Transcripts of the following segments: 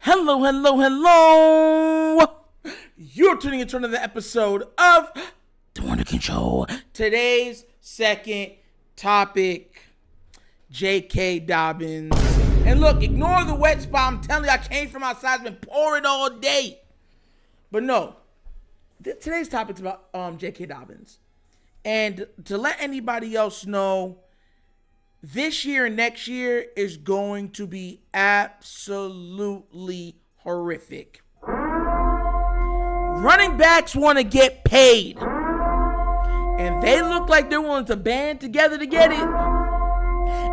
Hello, hello, hello. You're tuning into another episode of The Wunderkind Show. Today's second topic, JK Dobbins. And look, ignore the wet spot. I'm telling you, I came from outside. It's been pouring all day. But no, today's topic's about JK Dobbins. And to let anybody else know, this year and next year is going to be absolutely horrific. Running backs want to get paid. And they look like they're willing to band together to get it.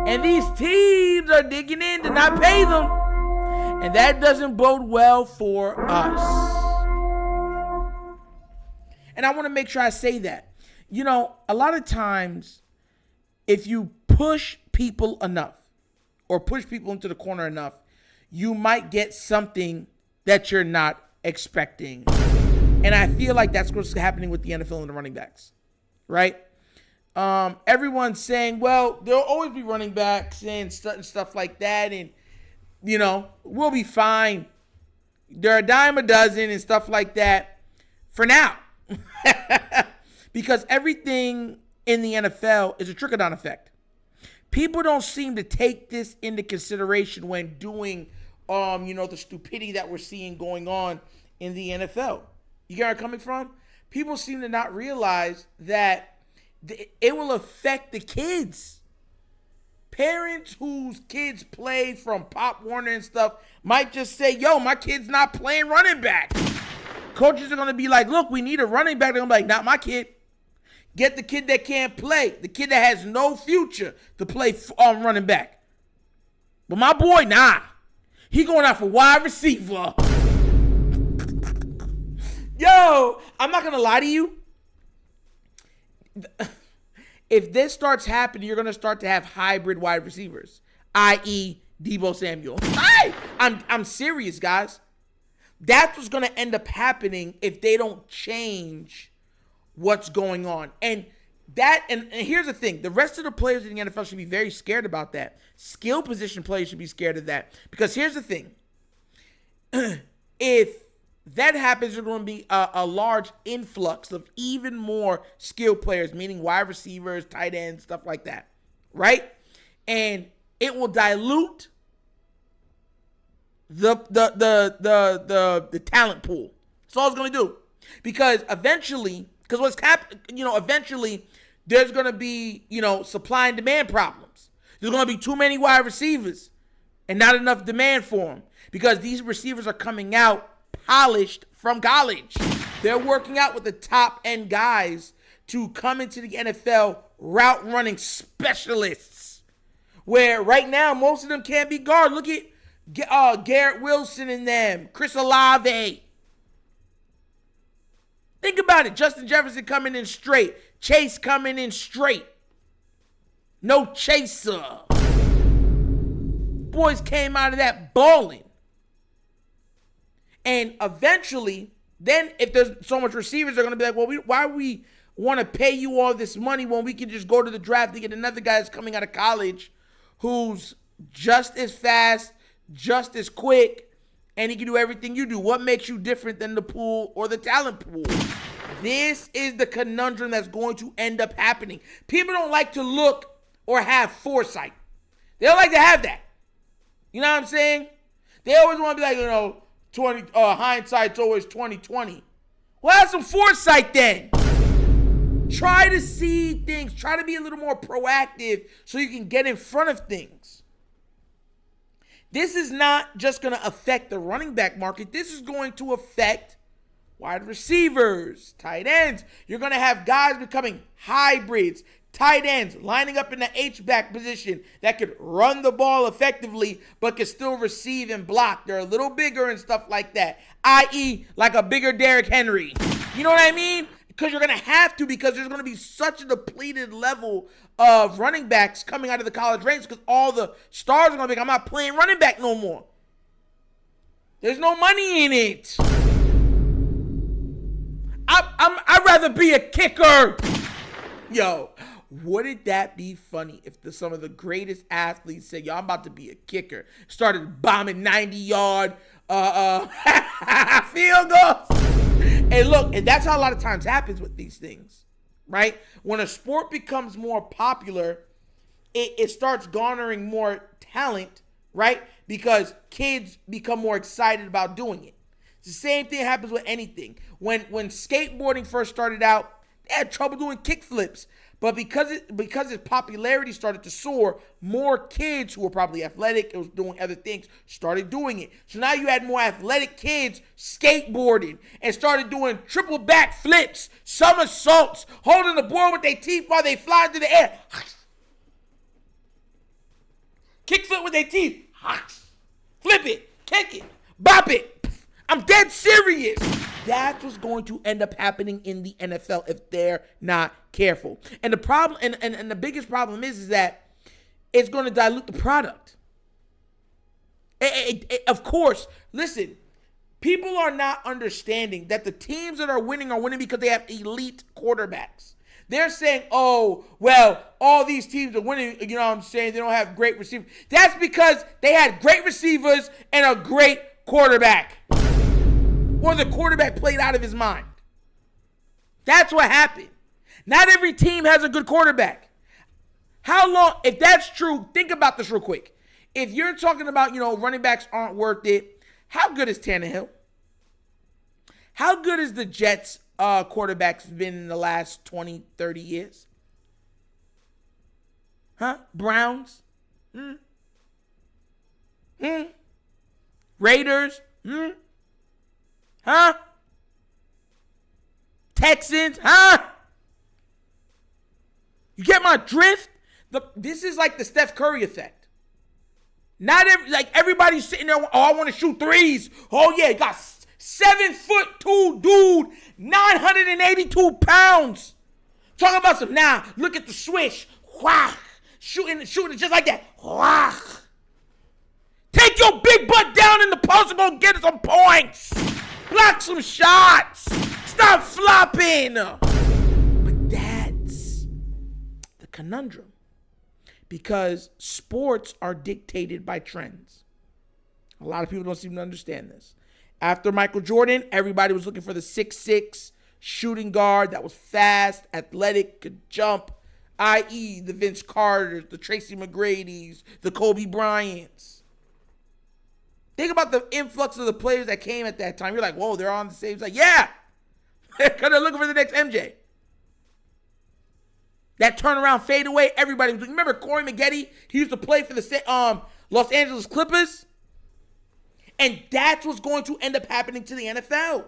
And these teams are digging in to not pay them. And that doesn't bode well for us. And I want to make sure I say that. You know, a lot of times, if you push people enough or push people into the corner enough, you might get something that you're not expecting. And I feel like that's what's happening with the NFL and the running backs, right? Everyone's saying, well, there'll always be running backs and stuff like that. And, you know, we'll be fine. They're a dime a dozen and stuff like that for now. Because everything in the NFL is a trickle-down effect. People don't seem to take this into consideration when doing, the stupidity that we're seeing going on in the NFL. You get where I'm coming from? People seem to not realize that it will affect the kids. Parents whose kids play from Pop Warner and stuff might just say, yo, my kid's not playing running back. Coaches are going to be like, look, we need a running back. They're going to be like, not my kid. Get the kid that can't play, the kid that has no future to play running back. But my boy, nah. He going out for wide receiver. Yo, I'm not going to lie to you. If this starts happening, you're going to start to have hybrid wide receivers, i.e. Deebo Samuel. I'm serious, guys. That's what's going to end up happening if they don't change what's going on. And here's the thing. The rest of the players in the NFL should be very scared about that. Skill position players should be scared of that. Because here's the thing. If that happens, there's going to be a large influx of even more skilled players, meaning wide receivers, tight ends, stuff like that. Right? And it will dilute the talent pool. That's all it's going to do. Because eventually there's going to be, supply and demand problems. There's going to be too many wide receivers and not enough demand for them because these receivers are coming out polished from college. They're working out with the top end guys to come into the NFL route running specialists, where right now most of them can't be guard. Look at Garrett Wilson and them, Chris Olave. Think about it. Justin Jefferson coming in straight. Chase coming in straight. No chaser. Boys came out of that balling. And eventually, then if there's so much receivers, they're going to be like, well, why we want to pay you all this money when we can just go to the draft and get another guy that's coming out of college who's just as fast, just as quick, and he can do everything you do. What makes you different than the pool or the talent pool? This is the conundrum that's going to end up happening. People don't like to look or have foresight. They don't like to have that. You know what I'm saying? They always want to be like, hindsight's always 20/20. Well, have some foresight then. Try to see things. Try to be a little more proactive so you can get in front of things. This is not just going to affect the running back market. This is going to affect wide receivers, tight ends. You're going to have guys becoming hybrids, tight ends, lining up in the H-back position that could run the ball effectively but can still receive and block. They're a little bigger and stuff like that, i.e. like a bigger Derrick Henry. You know what I mean? Because you're going to have to, because there's going to be such a depleted level of running backs coming out of the college ranks because all the stars are going to be like, I'm not playing running back no more. There's no money in it. I'd rather be a kicker. Yo, wouldn't that be funny if some of the greatest athletes said, yo, I'm about to be a kicker. Started bombing 90-yard field goals. And look, and that's how a lot of times happens with these things, right? When a sport becomes more popular, it starts garnering more talent, right? Because kids become more excited about doing it. It's the same thing happens with anything. When skateboarding first started out, they had trouble doing kickflips. But because its popularity started to soar, more kids who were probably athletic and was doing other things started doing it. So now you had more athletic kids skateboarding and started doing triple back flips, somersaults, holding the board with their teeth while they fly into the air. Kickflip with their teeth. Flip it, kick it, bop it. I'm dead serious. That's what's going to end up happening in the NFL if they're not careful. And the problem, and the biggest problem is that it's going to dilute the product. Of course, listen, people are not understanding that the teams that are winning because they have elite quarterbacks. They're saying, oh, well, all these teams are winning, you know what I'm saying? They don't have great receivers. That's because they had great receivers and a great quarterback. Or the quarterback played out of his mind. That's what happened. Not every team has a good quarterback. How long, if that's true, think about this real quick. If you're talking about, running backs aren't worth it, how good is Tannehill? How good is the Jets quarterbacks been in the last 20, 30 years? Huh? Browns? Raiders? Huh? Texans? Huh? You get my drift? This is like the Steph Curry effect. Not everybody's sitting there, oh, I want to shoot threes. Oh, yeah, got 7'2" dude, 982 pounds. Talking about some, look at the swish. Wah. Shooting it just like that. Wah. Take your big butt down in the post and go get some points. Block some shots. Stop flopping. But that's the conundrum. Because sports are dictated by trends. A lot of people don't seem to understand this. After Michael Jordan, everybody was looking for the 6'6" shooting guard that was fast, athletic, could jump, i.e. the Vince Carters, the Tracy McGrady's, the Kobe Bryant's. Think about the influx of the players that came at that time. You're like, whoa, they're on the same side. Yeah! Because they're looking for the next MJ. That turnaround fadeaway, everybody was. Remember Corey Maggette? He used to play for the Los Angeles Clippers. And that's what's going to end up happening to the NFL.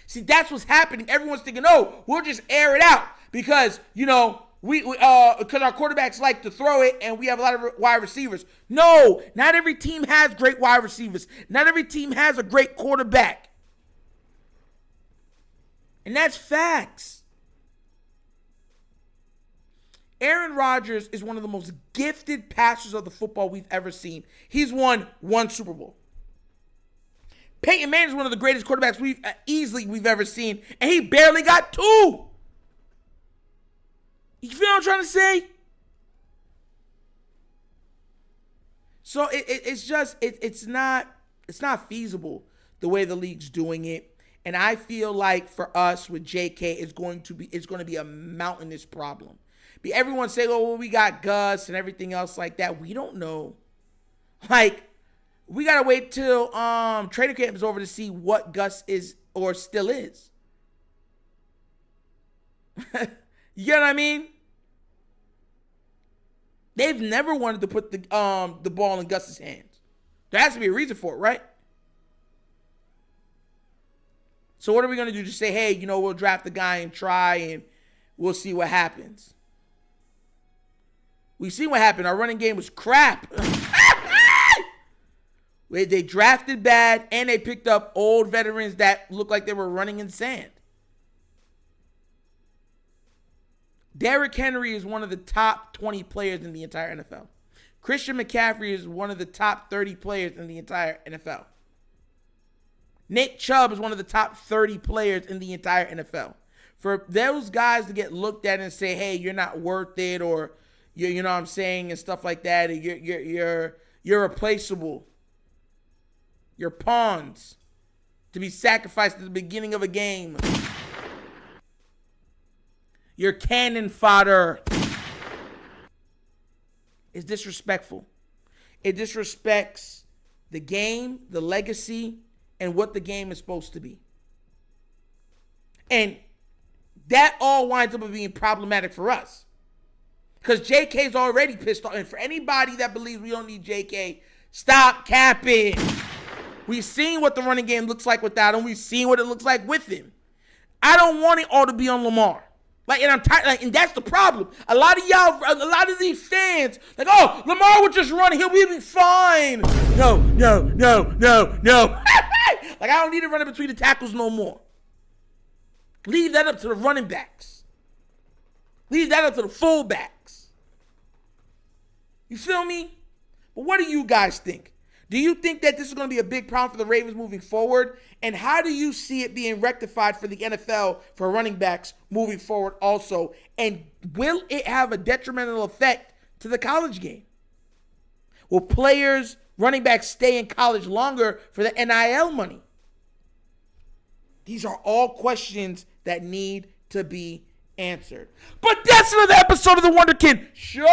See, that's what's happening. Everyone's thinking, oh, we'll just air it out because, because our quarterbacks like to throw it and we have a lot of wide receivers. No, not every team has great wide receivers. Not every team has a great quarterback. And that's facts. Aaron Rodgers is one of the most gifted passers of the football we've ever seen. He's won one Super Bowl. Peyton Manning is one of the greatest quarterbacks we've ever seen, and he barely got 2. You feel what I'm trying to say? So it's not feasible the way the league's doing it, and I feel like for us with JK it's going to be a mountainous problem. Everyone say, oh, well, we got Gus and everything else like that. We don't know. We got to wait till training camp is over to see what Gus is or still is. You get what I mean? They've never wanted to put the ball in Gus's hands. There has to be a reason for it, right? So what are we going to do? Just say, hey, we'll draft the guy and try and we'll see what happens. We see what happened. Our running game was crap. They drafted bad, and they picked up old veterans that looked like they were running in sand. Derrick Henry is one of the top 20 players in the entire NFL. Christian McCaffrey is one of the top 30 players in the entire NFL. Nick Chubb is one of the top 30 players in the entire NFL. For those guys to get looked at and say, hey, you're not worth it, or you know what I'm saying, and stuff like that, and you're replaceable. You're pawns to be sacrificed at the beginning of a game. You're cannon fodder. It's disrespectful. It disrespects the game, the legacy, and what the game is supposed to be. And that all winds up being problematic for us. Because JK's already pissed off. And for anybody that believes we don't need JK, stop capping. We've seen what the running game looks like without him. We've seen what it looks like with him. I don't want it all to be on Lamar. And I'm tired. And that's the problem. A lot of y'all, a lot of these fans, oh, Lamar would just run. He'll be fine. No. I don't need to run in between the tackles no more. Leave that up to the running backs. Leave that up to the fullbacks. You feel me? But what do you guys think? Do you think that this is going to be a big problem for the Ravens moving forward? And how do you see it being rectified for the NFL for running backs moving forward also? And will it have a detrimental effect to the college game? Will players, running backs, stay in college longer for the NIL money? These are all questions that need to be answered. But that's another episode of The Wunderkind Show.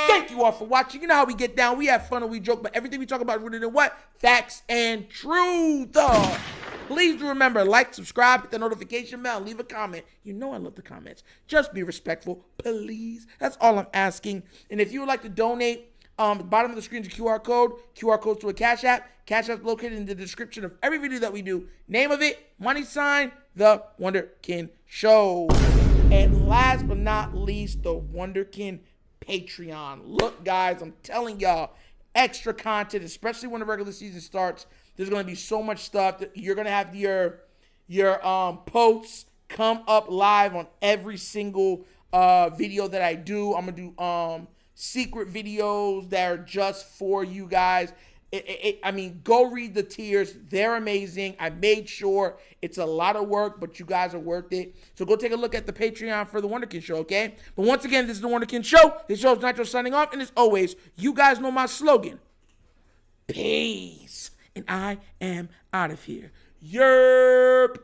Thank you all for watching. You know how we get down. We have fun and we joke, but everything we talk about is rooted in what? Facts and truth. Please do remember, like, subscribe, hit the notification bell, leave a comment. You know I love the comments. Just be respectful, please. That's all I'm asking. And if you would like to donate, the bottom of the screen is a QR code. QR code to a Cash App. Cash App is located in the description of every video that we do. Name of it, money sign, The Wunderkind Show. And last but not least, The Wunderkind Patreon. Look, guys, I'm telling y'all, extra content, especially when the regular season starts. There's going to be so much stuff that you're going to have your posts come up live on every single video that I do. I'm going to do secret videos that are just for you guys. I mean, go read the tiers. They're amazing. I made sure. It's a lot of work, but you guys are worth it. So go take a look at the Patreon for The Wunderkind Show, okay? But once again, this is The Wunderkind Show. This show is Nitro signing off. And as always, you guys know my slogan. Peace. And I am out of here. Yerp.